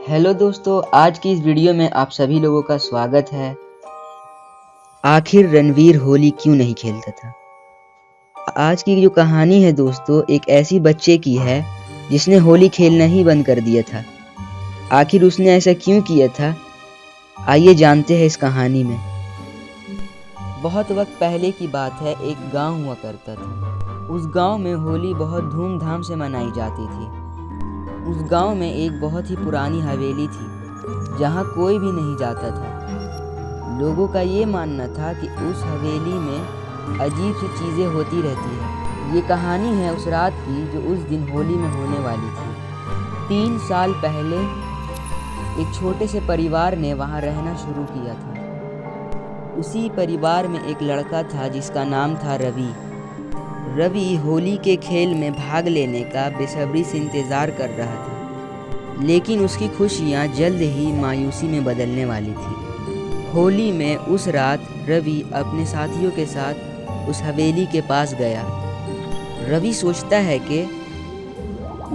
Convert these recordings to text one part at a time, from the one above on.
Hello दोस्तों, आज की इस वीडियो में आप सभी लोगों का स्वागत है। आखिर रणवीर होली क्यों नहीं खेलता था? आज की जो कहानी है दोस्तों, एक ऐसी बच्चे की है जिसने होली खेलना ही बंद कर दिया था। आखिर उसने ऐसा क्यों किया था, आइए जानते हैं इस कहानी में। बहुत वक्त पहले की बात है, एक गांव हुआ करता था। उस गांव में होली बहुत धूमधाम से मनाई जाती थी। उस गांव में एक बहुत ही पुरानी हवेली थी जहां कोई भी नहीं जाता था। लोगों का ये मानना था कि उस हवेली में अजीब सी चीज़ें होती रहती है। ये कहानी है उस रात की जो उस दिन होली में होने वाली थी। 3 साल पहले एक छोटे से परिवार ने वहां रहना शुरू किया था। उसी परिवार में एक लड़का था जिसका नाम था रवि। रवि होली के खेल में भाग लेने का बेसब्री से इंतज़ार कर रहा था, लेकिन उसकी खुशियाँ जल्द ही मायूसी में बदलने वाली थी। होली में उस रात रवि अपने साथियों के साथ उस हवेली के पास गया। रवि सोचता है कि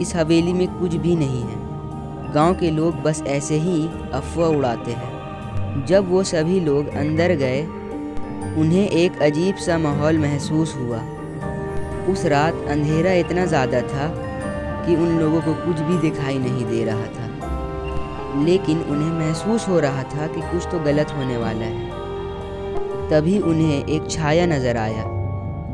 इस हवेली में कुछ भी नहीं है, गांव के लोग बस ऐसे ही अफवाह उड़ाते हैं। जब वो सभी लोग अंदर गए, उन्हें एक अजीब सा माहौल महसूस हुआ। उस रात अंधेरा इतना ज़्यादा था कि उन लोगों को कुछ भी दिखाई नहीं दे रहा था, लेकिन उन्हें महसूस हो रहा था कि कुछ तो गलत होने वाला है। तभी उन्हें एक छाया नज़र आया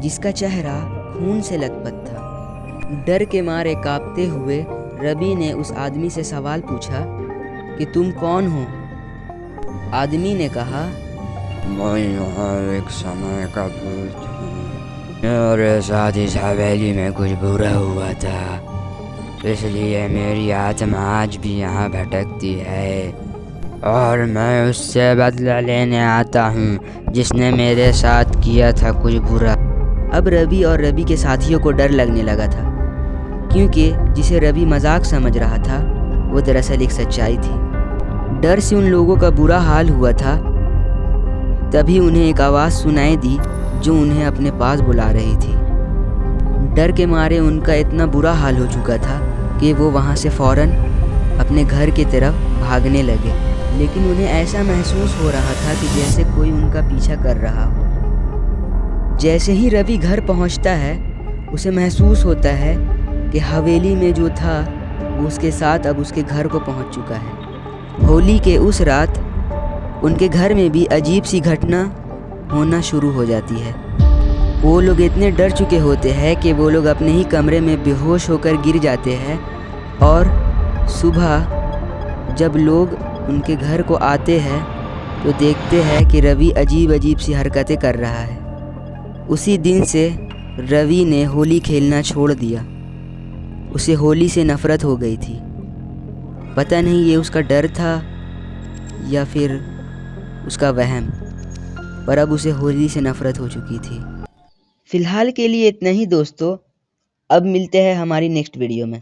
जिसका चेहरा खून से लथपथ था। डर के मारे कांपते हुए रवि ने उस आदमी से सवाल पूछा कि तुम कौन हो? आदमी ने कहा, मैं यहाँ एक समय का भूत हूँ। मेरे साथ इस हवेली में कुछ बुरा हुआ था, इसलिए मेरी आत्मा आज भी यहाँ भटकती है और मैं उससे बदला लेने आता हूँ जिसने मेरे साथ किया था कुछ बुरा। अब रवि और रवि के साथियों को डर लगने लगा था, क्योंकि जिसे रवि मजाक समझ रहा था वो दरअसल एक सच्चाई थी। डर से उन लोगों का बुरा हाल हुआ था। तभी उन्हें एक आवाज़ सुनाई दी जो उन्हें अपने पास बुला रही थी। डर के मारे उनका इतना बुरा हाल हो चुका था कि वो वहाँ से फ़ौरन अपने घर की तरफ भागने लगे, लेकिन उन्हें ऐसा महसूस हो रहा था कि जैसे कोई उनका पीछा कर रहा हो। जैसे ही रवि घर पहुँचता है, उसे महसूस होता है कि हवेली में जो था वो उसके साथ अब उसके घर को पहुँच चुका है। होली के उस रात उनके घर में भी अजीब सी घटना होना शुरू हो जाती है। वो लोग इतने डर चुके होते हैं कि वो लोग अपने ही कमरे में बेहोश होकर गिर जाते हैं, और सुबह जब लोग उनके घर को आते हैं तो देखते हैं कि रवि अजीब अजीब सी हरकतें कर रहा है। उसी दिन से रवि ने होली खेलना छोड़ दिया। उसे होली से नफ़रत हो गई थी। पता नहीं ये उसका डर था या फिर उसका वहम, पर अब उसे होली से नफ़रत हो चुकी थी। फ़िलहाल के लिए इतना ही दोस्तों। अब मिलते हैं हमारी नेक्स्ट वीडियो में।